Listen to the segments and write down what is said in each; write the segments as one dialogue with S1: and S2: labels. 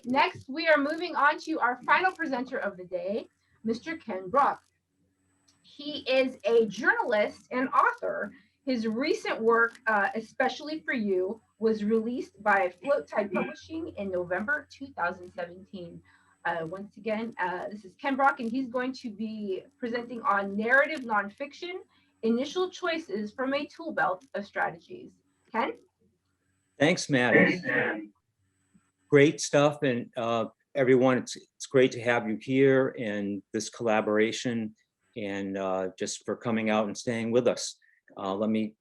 S1: Next, we are moving on to our final presenter of the day, Mr. Ken Brack. He is a journalist and author. His recent work, Especially for You, was released by Float Tide Publishing in November 2017. Once again, this is Ken Brack, and he's going to be presenting on narrative nonfiction, initial choices from a tool belt of strategies. Ken?
S2: Thanks, Maddie. Great stuff, and everyone, it's great to have you here and this collaboration, and just for coming out and staying with us. Let me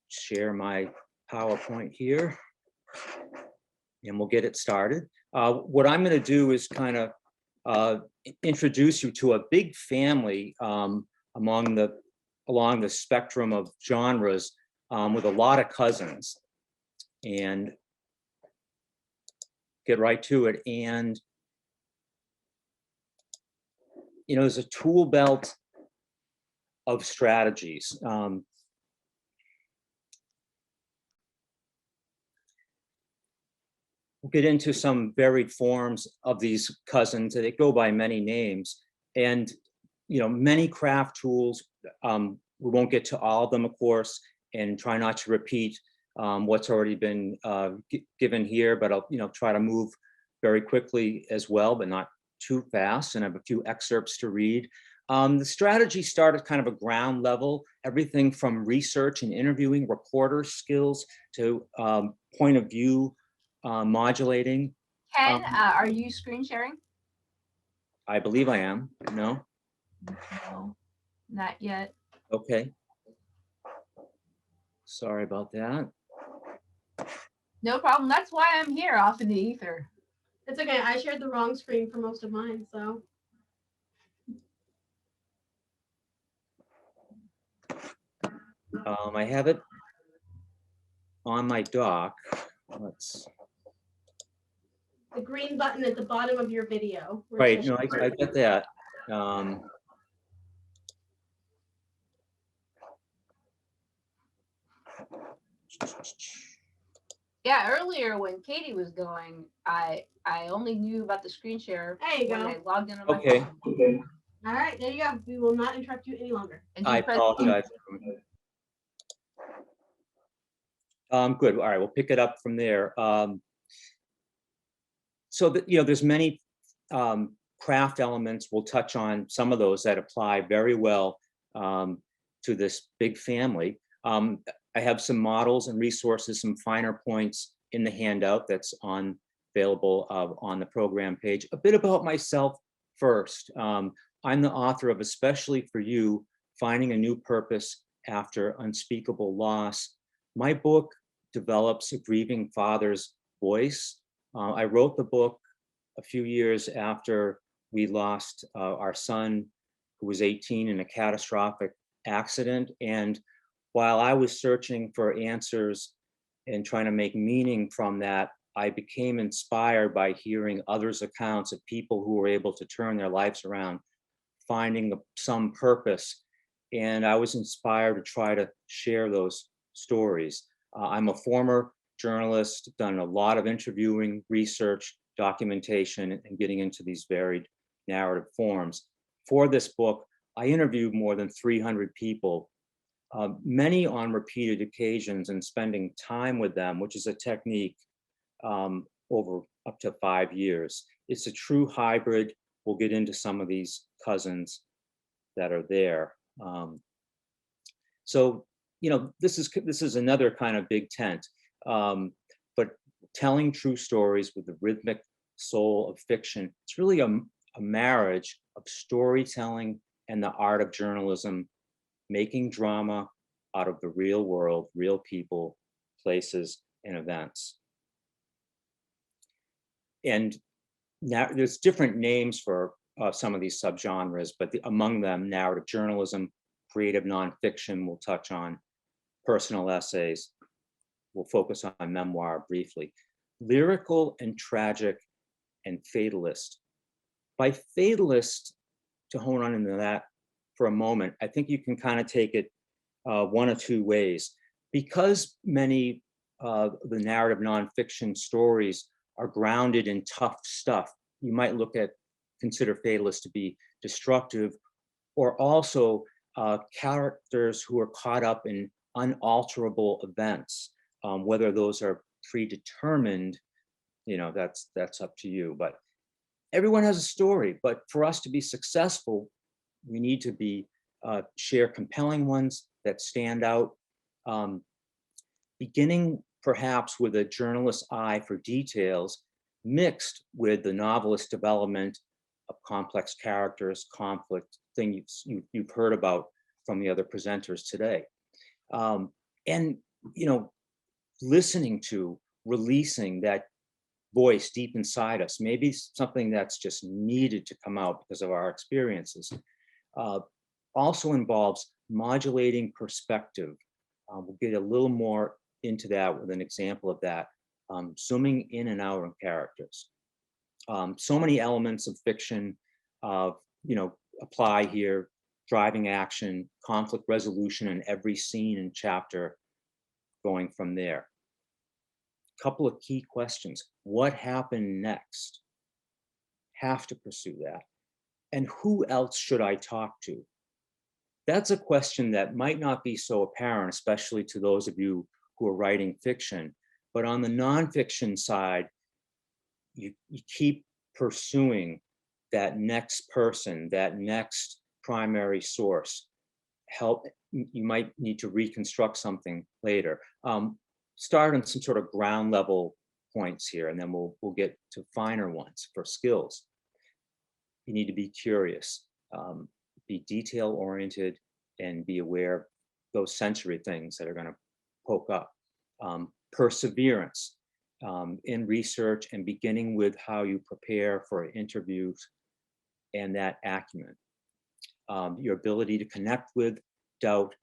S2: share my PowerPoint here, and we'll get it started. What I'm going to do is kind of introduce you to a big family along the spectrum of genres, with a lot of cousins, and get right to it. And there's a tool belt of strategies. We'll get into some varied forms of these cousins. They go by many names, and many craft tools. We won't get to all of them, of course, and try not to repeat what's already been given here, but I'll try to move very quickly as well, but not too fast, and I have a few excerpts to read. The strategy started kind of a ground level, everything from research and interviewing, reporter skills, to point of view modulating.
S1: Ken, are you screen sharing?
S2: I believe I am. No?
S1: No, not yet.
S2: Okay. Sorry about that.
S1: No problem. That's why I'm here off in the ether.
S3: It's okay. I shared the wrong screen for most of mine, so.
S2: I have it on my dock. Let's.
S3: The green button at the bottom of your video.
S2: Right. No, I get that.
S1: Yeah, earlier when Katie was going, I only knew about the screen share when I logged in on my phone.
S3: Okay. All right, there you go. We will not interrupt you any longer.
S2: I apologize. Good. All right, we'll pick it up from there. So that there's many craft elements. We'll touch on some of those that apply very well to this big family. I have some models and resources, some finer points in the handout that's available on the program page. A bit about myself first. I'm the author of Especially for You, Finding a New Purpose After Unspeakable Loss. My book develops a grieving father's voice. I wrote the book a few years after we lost our son, who was 18, in a catastrophic accident. And while I was searching for answers and trying to make meaning from that, I became inspired by hearing others' accounts of people who were able to turn their lives around, finding some purpose. And I was inspired to try to share those stories. I'm a former journalist, done a lot of interviewing, research, documentation, and getting into these varied narrative forms. For this book, I interviewed more than 300 people, many on repeated occasions, and spending time with them, which is a technique over up to 5 years. It's a true hybrid. We'll get into some of these cousins that are there. So, this is another kind of big tent, but telling true stories with the rhythmic soul of fiction. It's really a marriage of storytelling and the art of journalism, making drama out of the real world, real people, places, and events. And now there's different names for some of these subgenres, but among them, narrative journalism, creative nonfiction, we'll touch on, personal essays, we'll focus on memoir briefly, lyrical and tragic, and fatalist. By fatalist, to hone on into that for a moment, I think you can kind of take it one of two ways. Because many of the narrative nonfiction stories are grounded in tough stuff. You might consider fatalists to be destructive, or also characters who are caught up in unalterable events, whether those are predetermined, that's up to you. But everyone has a story, but for us to be successful, we need to share compelling ones that stand out, beginning perhaps with a journalist's eye for details, mixed with the novelist's development of complex characters, conflict, things you've heard about from the other presenters today. And, listening to, releasing that voice deep inside us, maybe something that's just needed to come out because of our experiences, also involves modulating perspective. We'll get a little more into that with an example of that, zooming in and out on characters. So many elements of fiction, apply here: driving action, conflict resolution in every scene and chapter, going from there. Couple of key questions. What happened next? Have to pursue that. And who else should I talk to? That's a question that might not be so apparent, especially to those of you who are writing fiction. But on the nonfiction side, you keep pursuing that next person, that next primary source. You might need to reconstruct something later. Start on some sort of ground level points here, and then we'll get to finer ones for skills. You need to be curious, be detail oriented, and be aware of those sensory things that are going to poke up. Perseverance in research, and beginning with how you prepare for interviews, and that acumen. Your ability to connect with, doubt,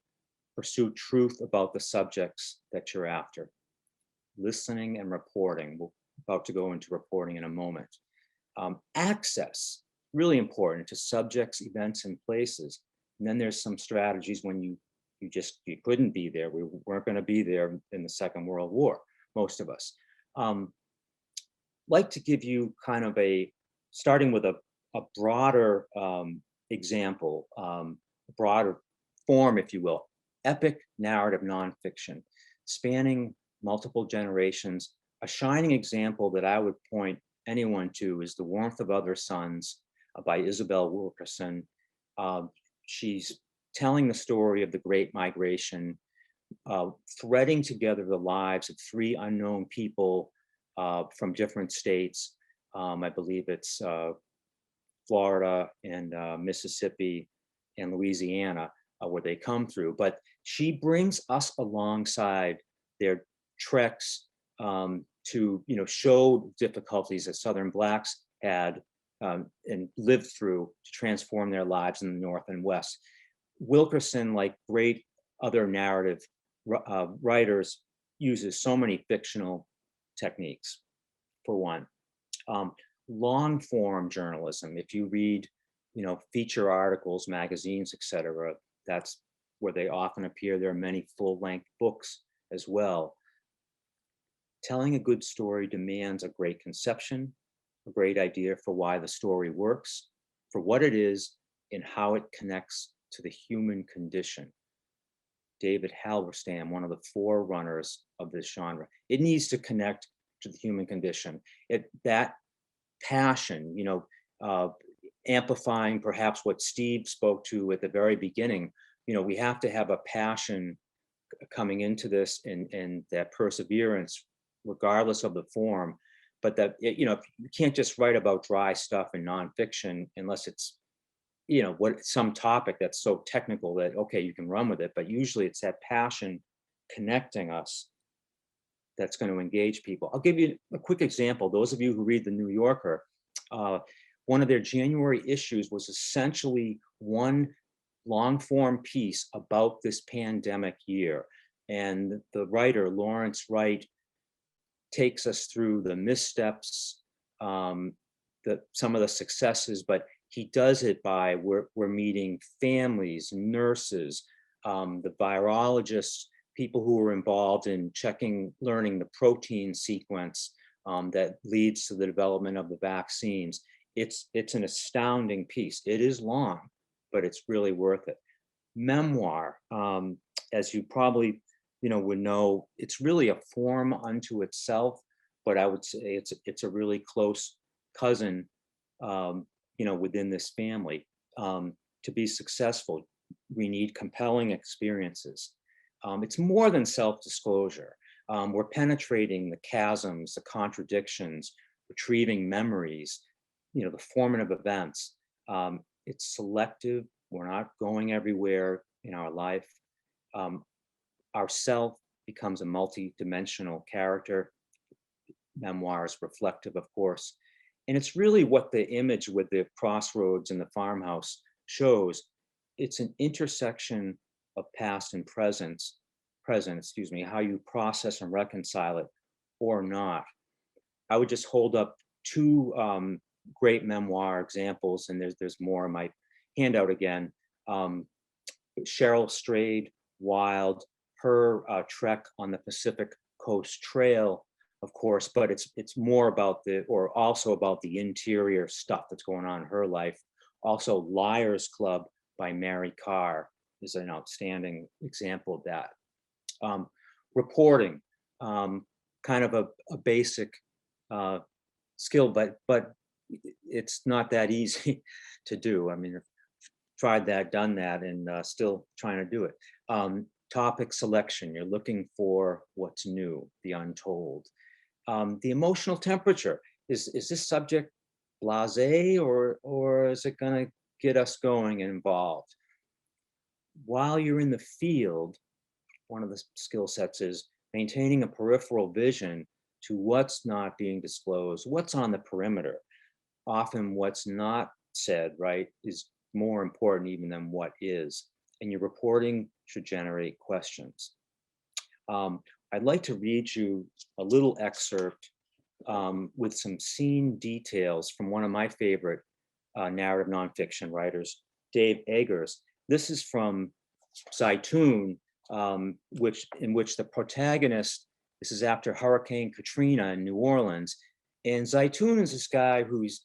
S2: pursue truth about the subjects that you're after. Listening and reporting. We're about to go into reporting in a moment. Access, really important, to subjects, events, and places. And then there's some strategies when you couldn't be there. We weren't going to be there in the Second World War, most of us. Like to give you kind of starting with a broader example, broader form, if you will. Epic narrative nonfiction, spanning multiple generations. A shining example that I would point anyone to is The Warmth of Other Suns by Isabel Wilkerson. She's telling the story of the Great Migration, threading together the lives of three unknown people from different states. I believe it's Florida and Mississippi and Louisiana, where they come through. But she brings us alongside their treks to show difficulties that Southern Blacks had and lived through to transform their lives in the North and West. Wilkerson, like great other narrative writers, uses so many fictional techniques. For one, long form journalism. If you read, feature articles, magazines, etc., that's where they often appear. There are many full-length books as well. Telling a good story demands a great conception, a great idea for why the story works, for what it is, and how it connects to the human condition. David Halberstam, one of the forerunners of this genre. It needs to connect to the human condition. That passion, amplifying perhaps what Steve spoke to at the very beginning. We have to have a passion coming into this, and that perseverance, regardless of the form. But that, you can't just write about dry stuff in nonfiction unless it's, some topic that's so technical that, okay, you can run with it. But usually it's that passion connecting us that's going to engage people. I'll give you a quick example. Those of you who read The New Yorker, one of their January issues was essentially one long form piece about this pandemic year. And the writer, Lawrence Wright, takes us through the missteps, some of the successes, but he does it by we're meeting families, nurses, the virologists, people who were involved in learning the protein sequence, that leads to the development of the vaccines. It's an astounding piece. It is long, but it's really worth it. Memoir, as you probably would know, it's really a form unto itself, but I would say it's a really close cousin, within this family. To be successful, we need compelling experiences. It's more than self-disclosure. We're penetrating the chasms, the contradictions, retrieving memories, the formative events. It's selective. We're not going everywhere in our life. Our self becomes a multi-dimensional character. Memoir is reflective, of course. And it's really what the image with the crossroads and the farmhouse shows. It's an intersection of past and present, how you process and reconcile it or not. I would just hold up two great memoir examples, and there's more in my handout again. Cheryl Strayed, Wild, her trek on the Pacific Coast Trail, of course, but it's more about also about the interior stuff that's going on in her life. Also, Liars Club by Mary Carr is an outstanding example of that. Reporting, kind of a basic skill, but it's not that easy to do. I mean, I've tried that, done that, and still trying to do it. Topic selection, you're looking for what's new, the untold. The emotional temperature, is this subject blasé or is it going to get us going and involved? While you're in the field, one of the skill sets is maintaining a peripheral vision to what's not being disclosed, what's on the perimeter. Often what's not said, right, is more important even than what is. And your reporting should generate questions. I'd like to read you a little excerpt with some scene details from one of my favorite narrative nonfiction writers, Dave Eggers. This is from Zaytoon, in which the protagonist, this is after Hurricane Katrina in New Orleans, and Zaytoon is this guy who's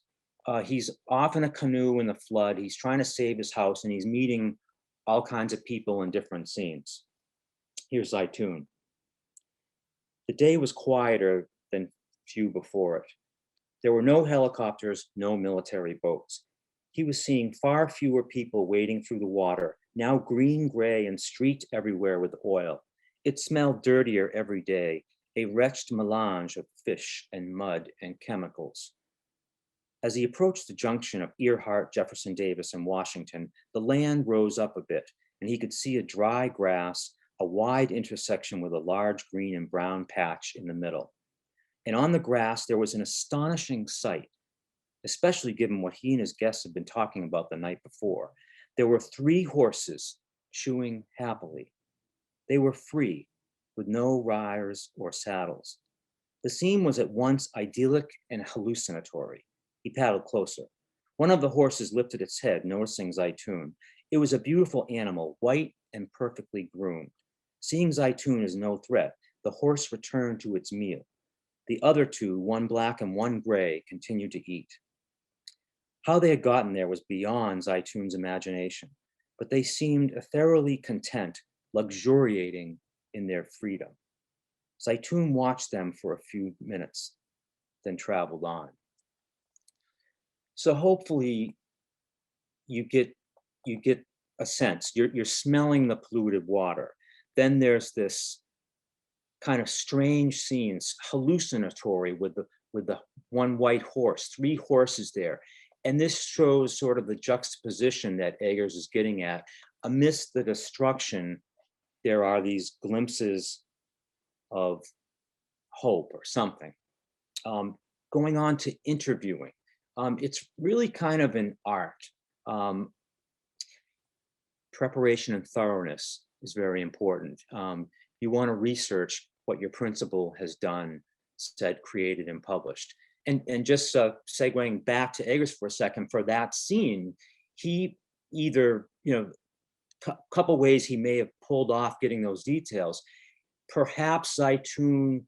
S2: he's off in a canoe in the flood. He's trying to save his house, and he's meeting all kinds of people in different scenes. Here's Zaytoon. The day was quieter than few before it. There were no helicopters, no military boats. He was seeing far fewer people wading through the water, now green, gray, and streaked everywhere with oil. It smelled dirtier every day, a wretched melange of fish and mud and chemicals. As he approached the junction of Earhart, Jefferson Davis, and Washington, the land rose up a bit, and he could see a dry grass, a wide intersection with a large green and brown patch in the middle. And on the grass, there was an astonishing sight, especially given what he and his guests had been talking about the night before. There were 3 horses chewing happily. They were free, with no riders or saddles. The scene was at once idyllic and hallucinatory. He paddled closer. One of the horses lifted its head, noticing Zaytoon. It was a beautiful animal, white and perfectly groomed. Seeing Zaytoon as no threat, the horse returned to its meal. The other 2, one black and one gray, continued to eat. How they had gotten there was beyond Zaytoon's imagination, but they seemed thoroughly content, luxuriating in their freedom. Zaytoon watched them for a few minutes, then traveled on. So hopefully you get a sense. You're smelling the polluted water. Then there's this kind of strange scenes, hallucinatory with the one white horse, 3 horses there. And this shows sort of the juxtaposition that Eggers is getting at. Amidst the destruction, there are these glimpses of hope or something. Going on to interviewing. It's really kind of an art. Preparation and thoroughness is very important. You want to research what your principal has done, said, created, and published. And just segueing back to Eggers for a second, for that scene, he either, couple ways he may have pulled off getting those details. Perhaps Zaytoon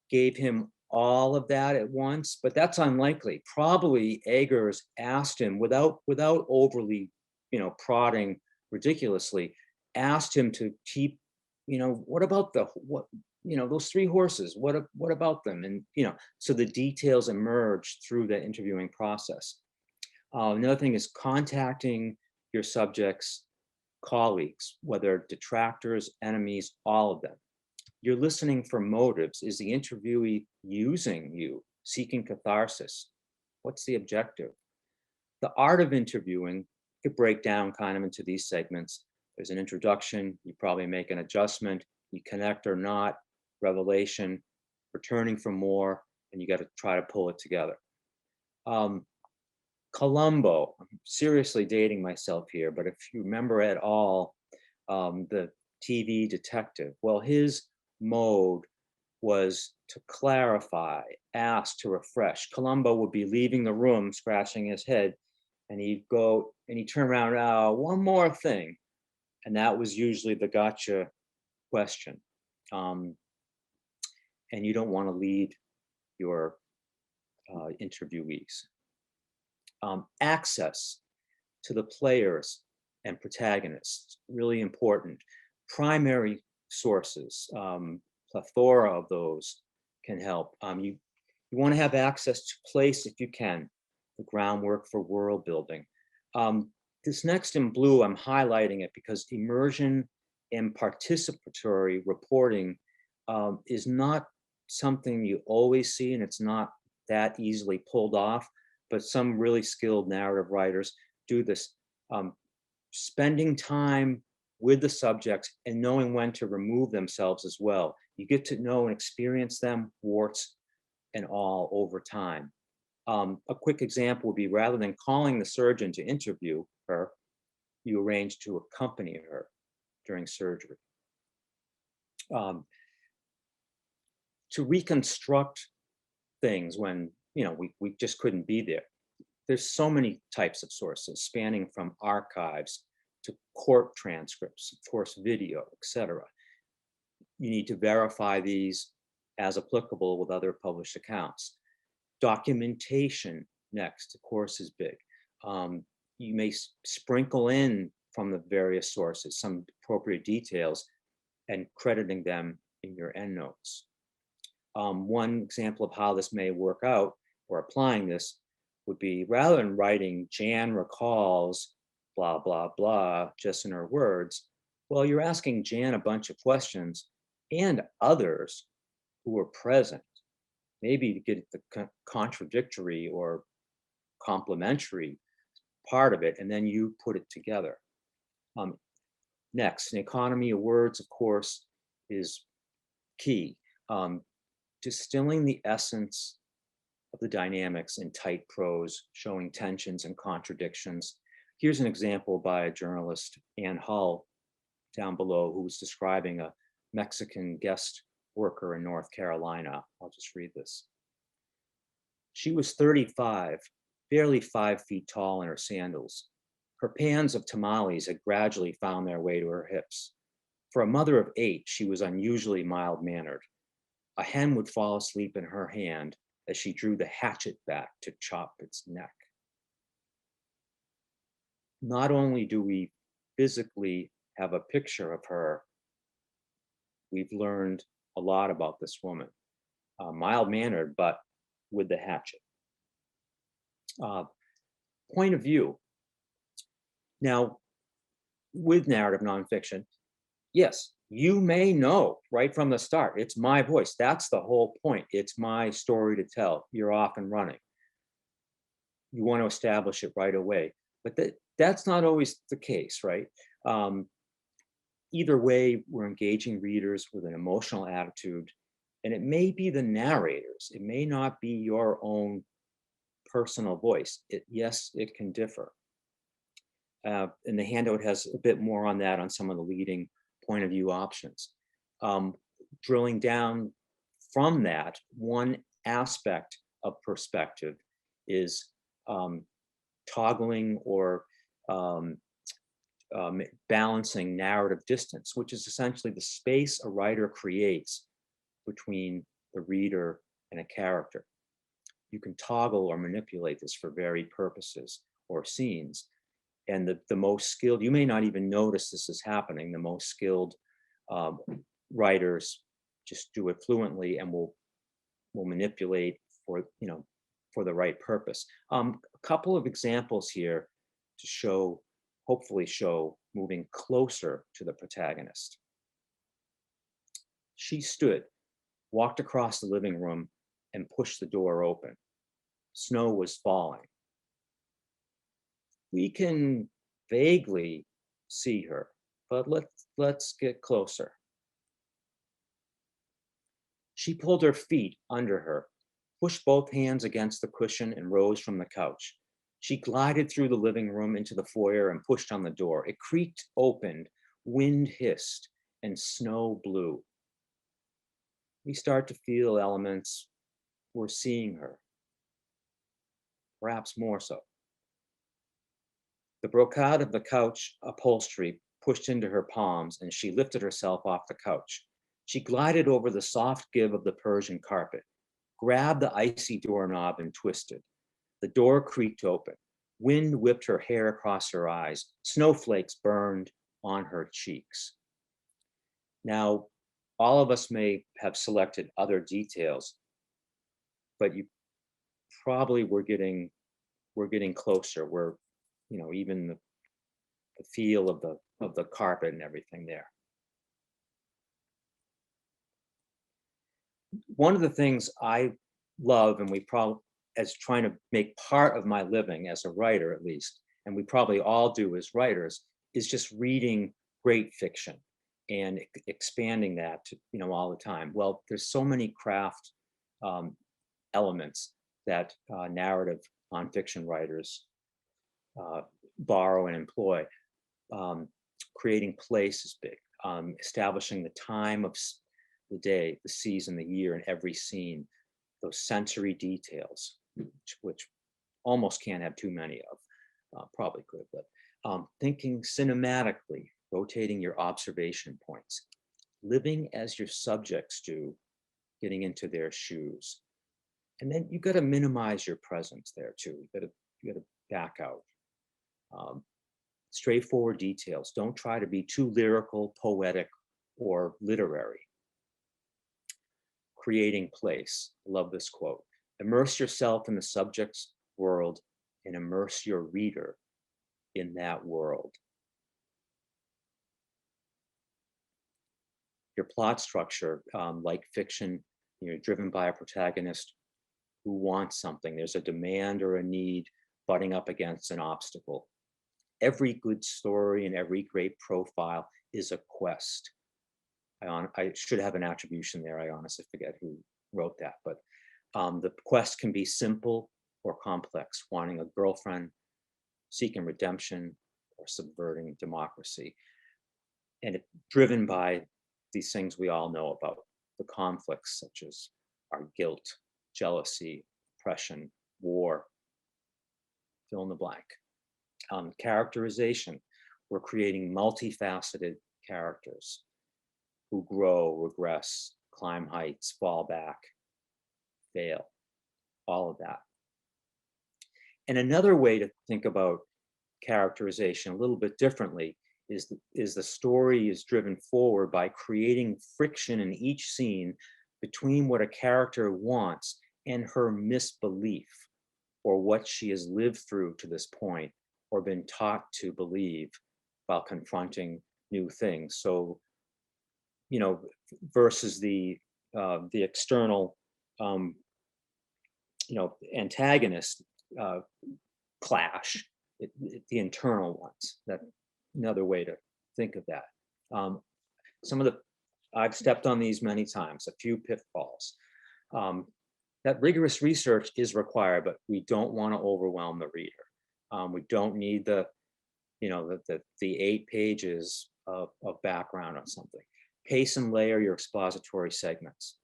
S2: gave him all of that at once, but that's unlikely. Probably Eggers asked him without overly, prodding ridiculously, asked him to keep, what about those three horses? What about them? And so the details emerge through the interviewing process. Another thing is contacting your subjects' colleagues, whether detractors, enemies, all of them. You're listening for motives. Is the interviewee using you, seeking catharsis? What's the objective? The art of interviewing could break down kind of into these segments. There's an introduction, you probably make an adjustment, you connect or not, revelation, returning for more, and you got to try to pull it together. Columbo, I'm seriously dating myself here, but if you remember at all, the TV detective, well, his mode was to clarify, ask, to refresh. Columbo would be leaving the room, scratching his head, and he'd go and he'd turn around, one more thing. And that was usually the gotcha question. And you don't want to lead your interviewees. Access to the players and protagonists, really important. Primary sources, plethora of those can help. You want to have access to place if you can, the groundwork for world building. This next in blue, I'm highlighting it because immersion and participatory reporting is not something you always see, and it's not that easily pulled off, but some really skilled narrative writers do this. Spending time with the subjects and knowing when to remove themselves as well. You get to know and experience them, warts and all, over time. A quick example would be, rather than calling the surgeon to interview her, you arrange to accompany her during surgery. To reconstruct things when we just couldn't be there. There's so many types of sources, spanning from archives to court transcripts, of course, video, etc. You need to verify these as applicable with other published accounts. Documentation next, of course, is big. You may sprinkle in from the various sources some appropriate details and crediting them in your endnotes. One example of how this may work out, or applying this, would be, rather than writing Jan recalls blah, blah, blah, just in her words, well, you're asking Jan a bunch of questions and others who were present, maybe to get the contradictory or complementary part of it, and then you put it together. Next, an economy of words, of course, is key. Distilling the essence of the dynamics in tight prose, showing tensions and contradictions. Here's an example by a journalist, Ann Hull, down below, who was describing a Mexican guest worker in North Carolina. I'll just read this. She was 35, barely 5 feet tall in her sandals. Her pans of tamales had gradually found their way to her hips. For a mother of 8, she was unusually mild-mannered. A hen would fall asleep in her hand as she drew the hatchet back to chop its neck. Not only do we physically have a picture of her, we've learned a lot about this woman. Mild-mannered, but with the hatchet. Point of view. Now, with narrative nonfiction, yes, you may know right from the start, it's my voice. That's the whole point. It's my story to tell. You're off and running. You want to establish it right away. But that's not always the case, right? Either way, we're engaging readers with an emotional attitude, and it may be the narrators. It may not be your own personal voice. Yes, it can differ. And the handout has a bit more on that, on some of the leading point of view options. Drilling down from that, one aspect of perspective is toggling or balancing narrative distance, which is essentially the space a writer creates between the reader and a character. You can toggle or manipulate this for varied purposes or scenes. And the most skilled, you may not even notice this is happening. The most skilled writers just do it fluently and will manipulate for, for the right purpose. A couple of examples here to show, hopefully show moving closer to the protagonist. She stood, walked across the living room and pushed the door open. Snow was falling. We can vaguely see her, but let's get closer. She pulled her feet under her, pushed both hands against the cushion and rose from the couch. She glided through the living room into the foyer and pushed on the door. It creaked open, wind hissed, and snow blew. We start to feel elements. We're seeing her, perhaps more so. The brocade of the couch upholstery pushed into her palms, and she lifted herself off the couch. She glided over the soft give of the Persian carpet, grabbed the icy doorknob and twisted. The door creaked open. Wind whipped her hair across her eyes. Snowflakes burned on her cheeks. Now, all of us may have selected other details, but you probably we're getting closer. We're, even the feel of the carpet and everything there. One of the things I love, and we probably, as trying to make part of my living as a writer at least, and we probably all do as writers, is just reading great fiction and expanding that to, all the time. Well, there's so many craft elements that narrative nonfiction writers borrow and employ. Creating place is big. Establishing the time of the day, the season, the year in every scene. Those sensory details, which almost can't have too many of. Probably could, but thinking cinematically, rotating your observation points, living as your subjects do, getting into their shoes. And then you got to minimize your presence there too. You got to back out. Straightforward details. Don't try to be too lyrical, poetic, or literary. Creating place. Love this quote. Immerse yourself in the subject's world and immerse your reader in that world. Your plot structure, like fiction, driven by a protagonist who wants something. There's a demand or a need butting up against an obstacle. Every good story and every great profile is a quest. I should have an attribution there. I honestly forget who wrote that, but the quest can be simple or complex, wanting a girlfriend, seeking redemption, or subverting democracy. And it's driven by these things we all know about, the conflicts such as our guilt, jealousy, oppression, war, fill in the blank. Characterization, we're creating multifaceted characters who grow, regress, climb heights, fall back, fail, all of that. And another way to think about characterization a little bit differently is the story is driven forward by creating friction in each scene between what a character wants and her misbelief, or what she has lived through to this point or been taught to believe while confronting new things. So, versus the external, antagonist clash, the internal ones. That's another way to think of that. I've stepped on these many times, a few pitfalls. That rigorous research is required, but we don't want to overwhelm the reader. We don't need the 8 pages of background on something. Pace and layer your expository segments.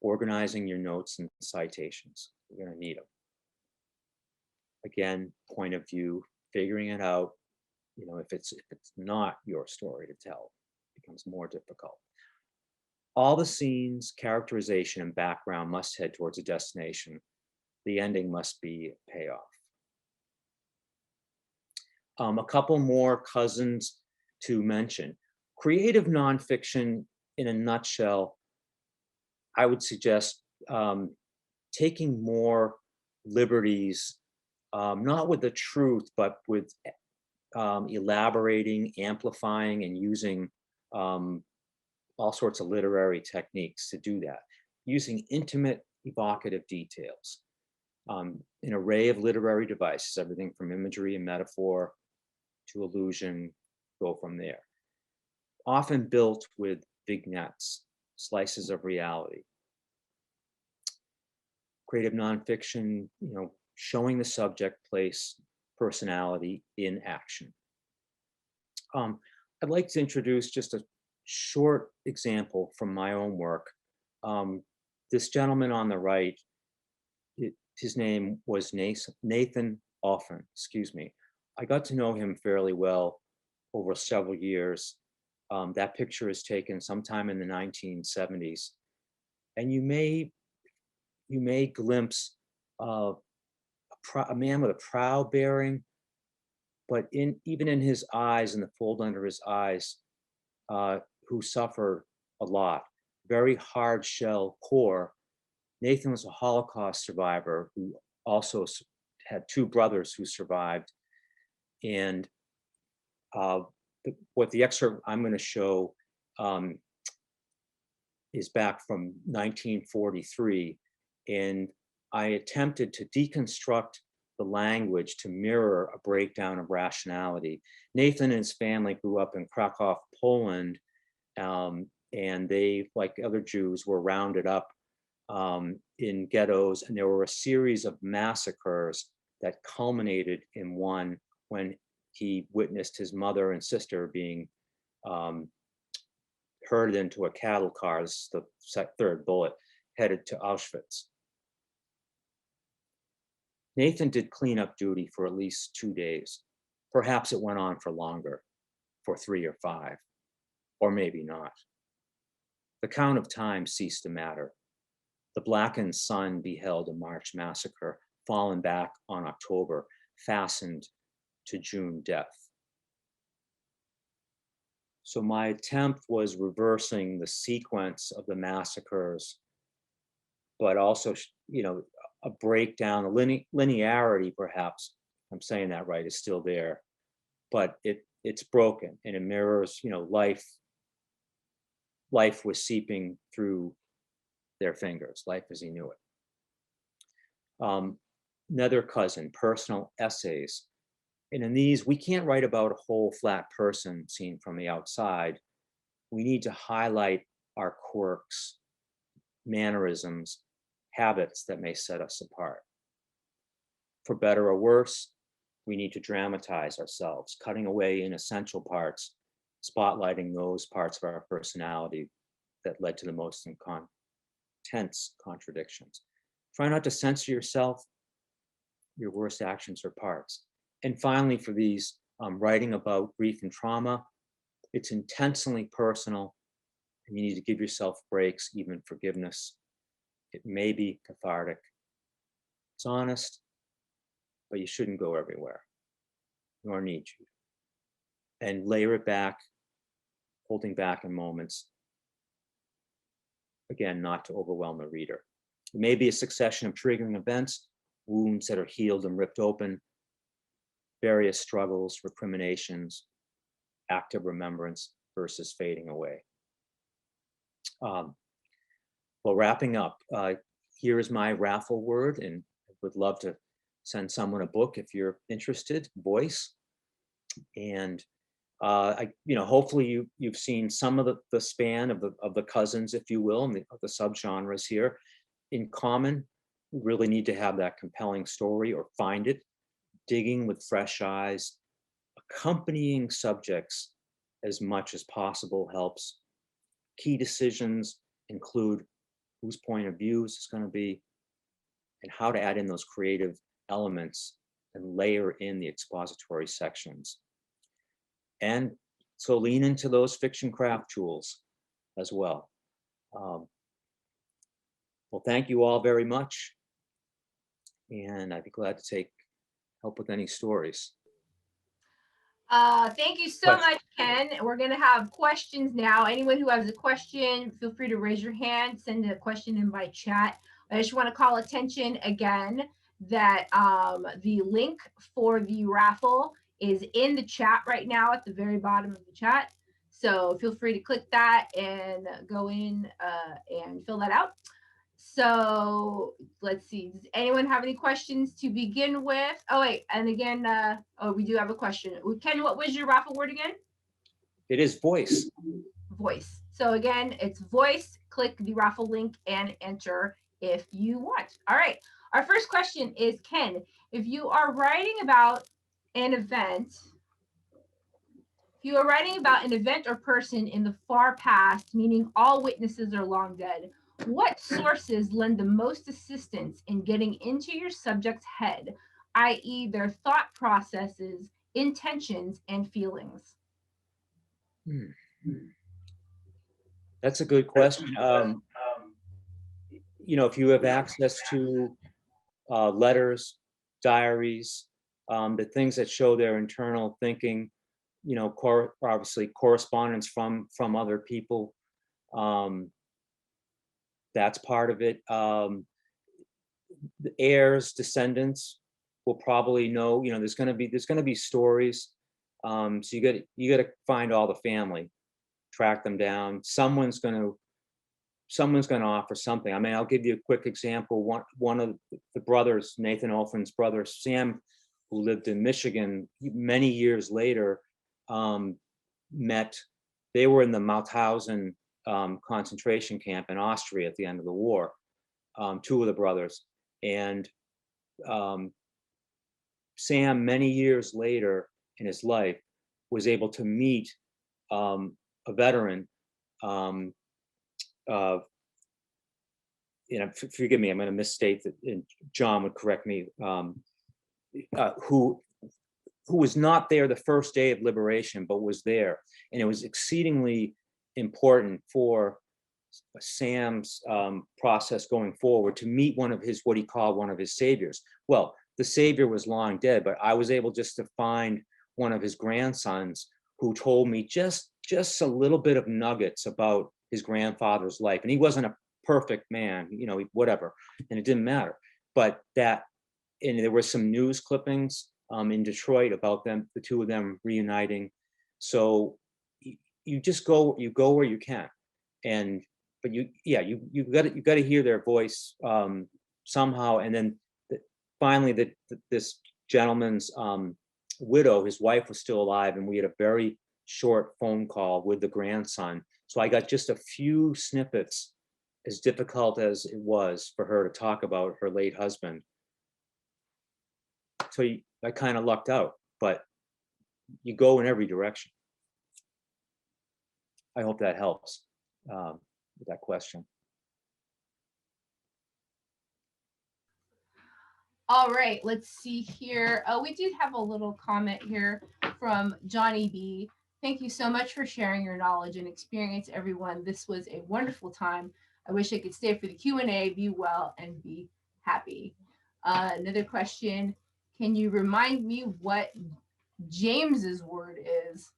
S2: Organizing your notes and citations. You're going to need them. Again, point of view, figuring it out. If it's not your story to tell, it becomes more difficult. All the scenes, characterization, and background must head towards a destination. The ending must be a payoff. A couple more cousins to mention. Creative nonfiction, in a nutshell, I would suggest taking more liberties, not with the truth, but with elaborating, amplifying, and using all sorts of literary techniques to do that, using intimate, evocative details. An array of literary devices, everything from imagery and metaphor to illusion, go from there. Often built with vignettes, slices of reality. Creative nonfiction, showing the subject, place, personality in action. I'd like to introduce just a short example from my own work. This gentleman on the right, his name was Nathan Offen, excuse me. I got to know him fairly well over several years. That picture is taken sometime in the 1970s. And you may glimpse a man with a proud bearing, but even in his eyes, in the fold under his eyes, who suffered a lot, very hard shell core. Nathan was a Holocaust survivor who also had two brothers who survived. And what the excerpt I'm going to show is back from 1943. And I attempted to deconstruct the language to mirror a breakdown of rationality. Nathan and his family grew up in Krakow, Poland, and they, like other Jews, were rounded up in ghettos, and there were a series of massacres that culminated in one when he witnessed his mother and sister being herded into a cattle car. This is the third bullet, headed to Auschwitz. Nathan did cleanup duty for at least 2 days. Perhaps it went on for longer, for 3 or 5, or maybe not. The count of time ceased to matter. The blackened sun beheld a March massacre, fallen back on October, fastened to June death. So my attempt was reversing the sequence of the massacres, but also, a breakdown, a linearity, perhaps, I'm saying that right, is still there, but it's broken, and it mirrors, life was seeping through their fingers, life as he knew it. Another cousin, personal essays. And in these, we can't write about a whole flat person seen from the outside. We need to highlight our quirks, mannerisms, habits that may set us apart. For better or worse, we need to dramatize ourselves, cutting away inessential parts, spotlighting those parts of our personality that led to the most intense contradictions. Try not to censor yourself, your worst actions or parts. And finally, for these, writing about grief and trauma, it's intensely personal, and you need to give yourself breaks, even forgiveness. It may be cathartic. It's honest, but you shouldn't go everywhere, nor need you. And layer it back, holding back in moments. Again, not to overwhelm the reader. It may be a succession of triggering events, wounds that are healed and ripped open, various struggles, recriminations, active remembrance versus fading away. Well, wrapping up, here is my raffle word, and I would love to send someone a book if you're interested, voice. And hopefully you've seen some of the span of the cousins, if you will, and the subgenres here. In common, we really need to have that compelling story or find it, digging with fresh eyes, accompanying subjects as much as possible helps. Key decisions include whose point of view is going to be, and how to add in those creative elements and layer in the expository sections. And so lean into those fiction craft tools as well. Well, thank you all very much. And I'd be glad to help with any stories.
S1: Thank you so much, Ken. We're going to have questions now. Anyone who has a question, feel free to raise your hand, send a question in by chat. I just want to call attention again that the link for the raffle is in the chat right now at the very bottom of the chat. So feel free to click that and go in and fill that out. So let's see. Does anyone have any questions to begin with? Oh, wait. And again, we do have a question. Ken, what was your raffle word again?
S2: It is voice.
S1: Voice. So again, it's voice. Click the raffle link and enter if you want. All right. Our first question is, Ken, if you are writing about an event, or person in the far past, meaning all witnesses are long dead, what sources lend the most assistance in getting into your subject's head, i.e. their thought processes, intentions, and feelings?
S2: That's a good question. If you have access to letters, diaries, the things that show their internal thinking, obviously correspondence from other people, that's part of it. The heirs, descendants will probably know, there's going to be stories. So you got to find all the family, track them down. Someone's going to offer something. I mean, I'll give you a quick example. One of the brothers, Nathan Olfen's brother, Sam, who lived in Michigan many years later, they were in the Mauthausen concentration camp in Austria at the end of the war, two of the brothers. And Sam, many years later in his life, was able to meet a veteran. Forgive me, I'm going to misstate that, and John would correct me, who was not there the first day of liberation, but was there. And it was exceedingly important for Sam's process going forward to meet what he called one of his saviors. Well, the savior was long dead, but I was able just to find one of his grandsons who told me just a little bit of nuggets about his grandfather's life. And he wasn't a perfect man, whatever, and it didn't matter. But and there were some news clippings in Detroit about the two of them reuniting. So you just go where you can, but you got to hear their voice somehow. And then finally, this gentleman's widow, his wife was still alive, and we had a very short phone call with the grandson. So I got just a few snippets, as difficult as it was for her to talk about her late husband. So I kind of lucked out, but you go in every direction. I hope that helps with that question.
S1: All right, let's see here. We did have a little comment here from Johnny B. Thank you so much for sharing your knowledge and experience, everyone. This was a wonderful time. I wish I could stay for the Q&A. Be well and be happy. Another question. Can you remind me what James's word is?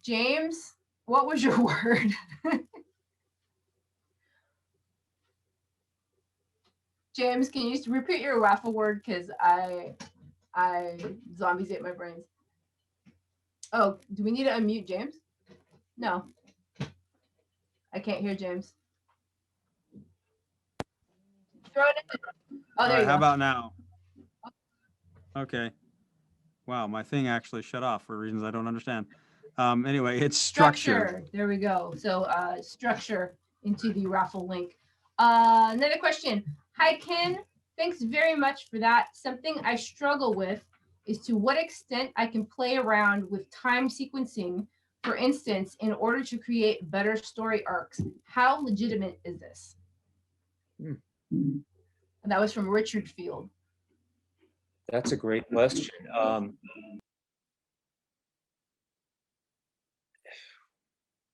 S1: James, what was your word? James, can you repeat your raffle word? Because I zombies ate my brains. Oh, do we need to unmute James? No. I can't hear James. Throw it in. Oh, there you go.
S4: How about now? Okay. Wow, my thing actually shut off for reasons I don't understand. Anyway, it's structure.
S1: There we go. So structure into the raffle link. Another question. Hi, Ken. Thanks very much for that. Something I struggle with is to what extent I can play around with time sequencing, for instance, in order to create better story arcs. How legitimate is this? And that was from Richard Field.
S2: That's a great question.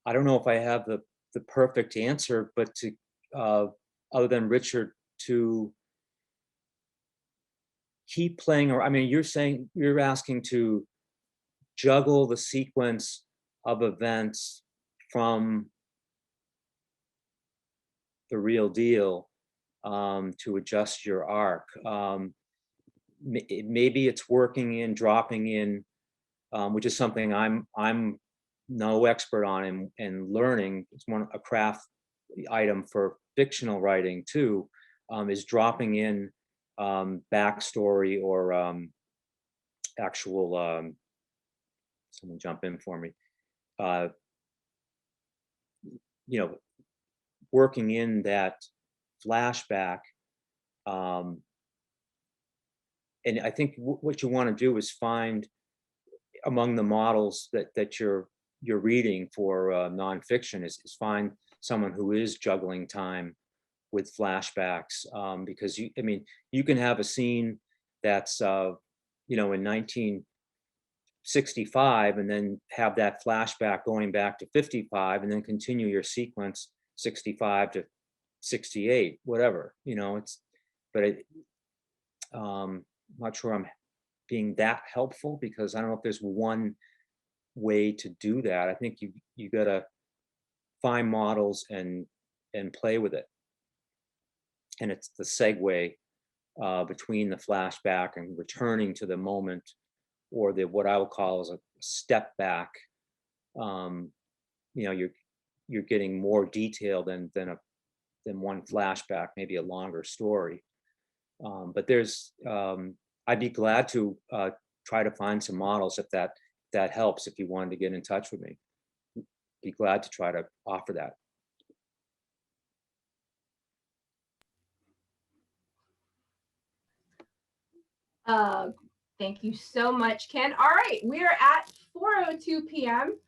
S2: I don't know if I have the the perfect answer, but to other than Richard, to keep playing. Or I mean, you're asking to juggle the sequence of events from the real deal to adjust your arc. Maybe it's working in, dropping in, which is something I'm no expert on and learning. It's a craft item for fictional writing too, is dropping in backstory or actual, someone jump in for me, working in that flashback. And I think what you want to do is find among the models that you're reading for nonfiction is find someone who is juggling time with flashbacks, because you can have a scene that's in 1965 and then have that flashback going back to 55 and then continue your sequence 65 to 68, whatever, I'm not sure I'm being that helpful, because I don't know if there's one way to do that. I think you gotta find models and play with it. And it's the segue between the flashback and returning to the moment, or what I would call as a step back. You're getting more detail than one flashback, maybe a longer story. But there's, I'd be glad to try to find some models if that helps. If you wanted to get in touch with me, be glad to try to offer that.
S1: Thank you so much, Ken. All right, we are at 4:02 p.m.